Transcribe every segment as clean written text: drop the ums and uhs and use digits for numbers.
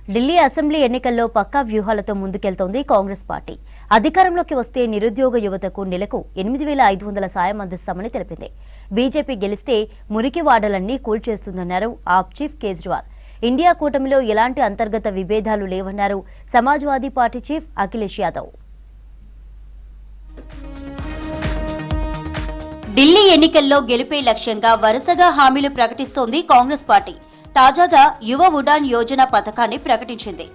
Delhi assembly ఎన్నికల్లో పక్కా వ్యూహాలతో ముందుకెళ్తోంది Congress party. అధికారంలోకి వస్తే నిరుద్యోగ యువతకు నెలకు 8,500 సాయం అందిస్తామని తెలిపింది. బీజేపీ గెలిస్తే మురికి వాడలన్నీ కూల్చేస్తుందన్నారు ఆప్ చీఫ్ కేజ్రీవాల్. ఇండియా కూటమిలో ఎలాంటి అంతర్గత విభేదాలు లేవన్నారు సమాజ్వాదీ పార్టీ చీఫ్ అఖిలేష్ యాదవ్. ఢిల్లీ ఎన్నికల్లో గెలుపే లక్ష్యంగా వరుసగా హామీలు ప్రకటిస్తోంది కాంగ్రెస్ పార్టీ. తాజాగా యువ ఉడాన్ యోజన పథకాన్ని ప్రకటించింది.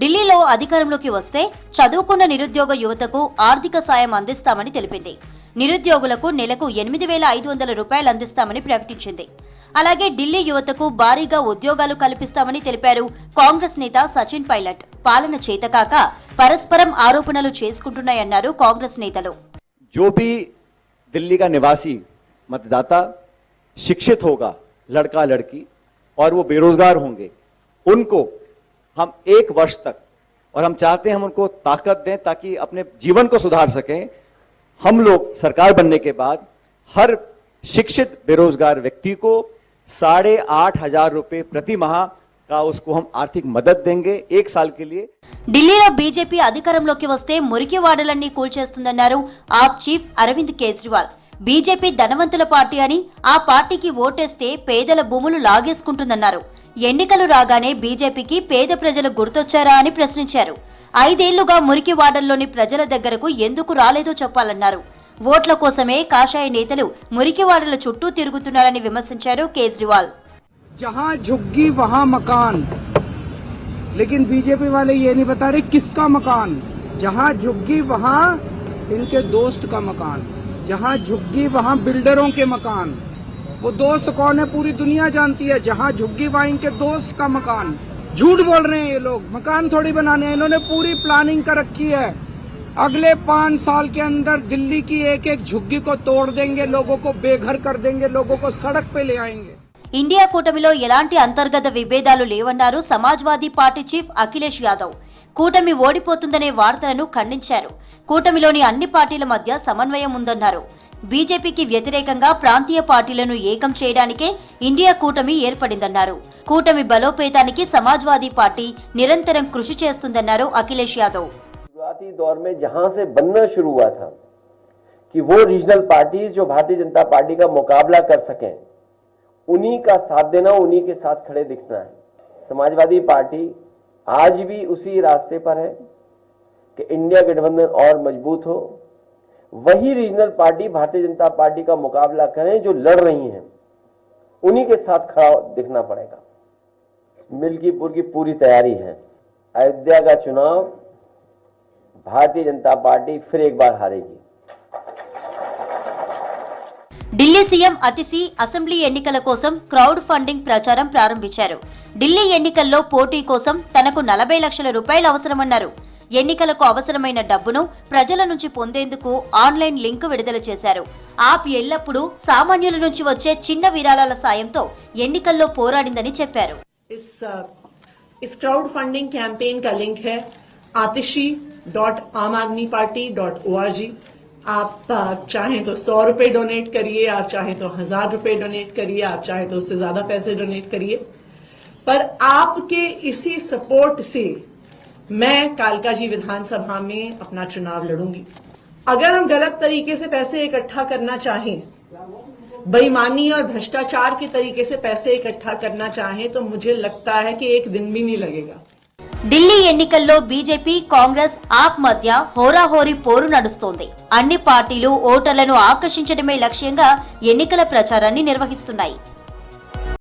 ఢిల్లీలో అధికారంలోకి వస్తే చదువుకున్న నిరుద్యోగ యువతకు ఆర్థిక సాయం అందిస్తామని తెలిపింది. నిరుద్యోగులకు నెలకు 8,500 రూపాయలు అందిస్తామని ప్రకటించింది. అలాగే ఢిల్లీ యువతకు భారీగా ఉద్యోగాలు కల్పిస్తామని తెలిపారు కాంగ్రెస్ నేత సచిన్ పైలట్. పాలన చేతకాక పరస్పరం ఆరోపణలు చేసుకుంటున్నాయన్నారు కాంగ్రెస్ నేతలు. दिल्ली का निवासी मतदाता शिक्षित होगा, लड़का लड़की, और वो बेरोजगार होंगे, उनको हम 1 वर्ष तक, और हम चाहते हैं हम उनको ताकत दें ताकि अपने जीवन को सुधार सकें. हम लोग सरकार बनने के बाद हर शिक्षित बेरोजगार व्यक्ति को 8,500 रुपए प्रति माह का उसको हम आर्थिक मदद देंगे 1 साल के लिए. ఢిల్లీలో బీజేపీ అధికారంలోకి వస్తే మురికి వాడలన్నీ కూల్చేస్తుందన్నారు ఆప్ చీఫ్ అరవింద్ కేజ్రీవాల్. బీజేపీ ధనవంతుల పార్టీ అని, ఆ పార్టీకి ఓటేస్తే పేదల భూములు లాగేసుకుంటుందన్నారు. ఎన్నికలు రాగానే బీజేపీకి పేద ప్రజలు గుర్తొచ్చారా అని ప్రశ్నించారు. 5 ఏళ్లుగా మురికి వాడల్లోని ప్రజల దగ్గరకు ఎందుకు రాలేదో చెప్పాలన్నారు. ఓట్ల కోసమే కాషాయ నేతలు మురికి వాడల చుట్టూ తిరుగుతున్నారని విమర్శించారు కేజ్రీవాల్. जहां झुग्गी वहां मकान, लेकिन बीजेपी वाले ये नहीं बता रहे किसका मकान. जहां झुग्गी वहां इनके दोस्त का मकान, जहां झुग्गी वहां बिल्डरों के मकान. वो दोस्त कौन है पूरी दुनिया जानती है. जहां झुग्गी वहां इनके दोस्त का मकान. झूठ बोल रहे हैं ये लोग, मकान थोड़ी बनाने हैं. इन्होंने पूरी प्लानिंग कर रखी है. अगले 5 साल के अंदर दिल्ली की एक झुग्गी को तोड़ देंगे, लोगों को बेघर कर देंगे, लोगों को सड़क पे ले आएंगे. ఇండియా కూటమిలో ఎలాంటి అంతర్గత విభేదాలు లేవన్నారు సమాజ్వాదీ పార్టీ చీఫ్ అఖిలేష్ యాదవ్. కూటమి ఓడిపోతుందనే వార్తలను ఖండించారు. కూటమిలోని అన్ని పార్టీల మధ్య సమన్వయం ఉందన్నారు. బీజేపీకి వ్యతిరేకంగా ప్రాంతీయ పార్టీలను ఏకం చేయడానికే ఇండియా కూటమి ఏర్పడిందన్నారు. కూటమి బలోపేతానికి సమాజ్వాదీ పార్టీ నిరంతరం కృషి చేస్తుందన్నారు అఖిలేష్ యాదవ్. शुरुआती दौर में जहां से बनना शुरू हुआ था कि वो रीजनल पार्टीज जो भारतीय जनता पार्टी का मुकाबला कर सकें, उन्हीं का साथ देना, उन्हीं के साथ खड़े दिखना है. समाजवादी पार्टी आज भी उसी रास्ते पर है कि इंडिया गठबंधन और मजबूत हो. वही regional party Bharatiya Janata party का मुकाबला करें जो लड़ रही हैं, उन्हीं के साथ खड़ा दिखना पड़ेगा. मिल्कीपुर की पूरी तैयारी है. अयोध्या का चुनाव भारतीय जनता पार्टी फिर एक बार हारेगी. ఢిల్లీ సీఎం అతిషి అసెంబ్లీ ఎన్నికల కోసం క్రౌడ్ ఫండింగ్ ప్రచారం ప్రారంభించారు. ఢిల్లీ ఎన్నికల్లో పోటీ కోసం తనకు 40 లక్షల రూపాయలు అవసరమన్నారు. ఎన్నికలకు అవసరమైన డబ్బును ప్రజల నుంచి పొందేందుకు ఆన్లైన్ లింక్ విడుదల చేశారు. ఆప్ ఎల్లప్పుడూ సామాన్యుల నుంచి వచ్చే చిన్న విరాళాల సాయంతో ఎన్నికల్లో పోరాడిందని చెప్పారు. इस क्राउड फंडिंग कैंपेन का लिंक है atishi.amadmiparty.org. आप चाहें तो 100 रुपए डोनेट करिए, आप चाहें तो 1000 रुपए डोनेट करिए, आप चाहें तो उससे ज्यादा पैसे डोनेट करिए. पर आपके इसी सपोर्ट से मैं कालकाजी विधानसभा में अपना चुनाव लड़ूंगी. अगर हम गलत तरीके से पैसे इकट्ठा करना चाहें, बेईमानी और भ्रष्टाचार के तरीके से पैसे इकट्ठा करना चाहें, तो मुझे लगता है कि एक दिन भी नहीं लगेगा. ఢిల్లీ ఎన్నికల్లో బీజేపీ, కాంగ్రెస్, ఆప్ మధ్య హోరాహోరీ పోరు నడుస్తోంది. అన్ని పార్టీలు ఓటర్లను ఆకర్షించడమే లక్ష్యంగా ఎన్నికల ప్రచారాన్ని నిర్వహిస్తున్నాయి.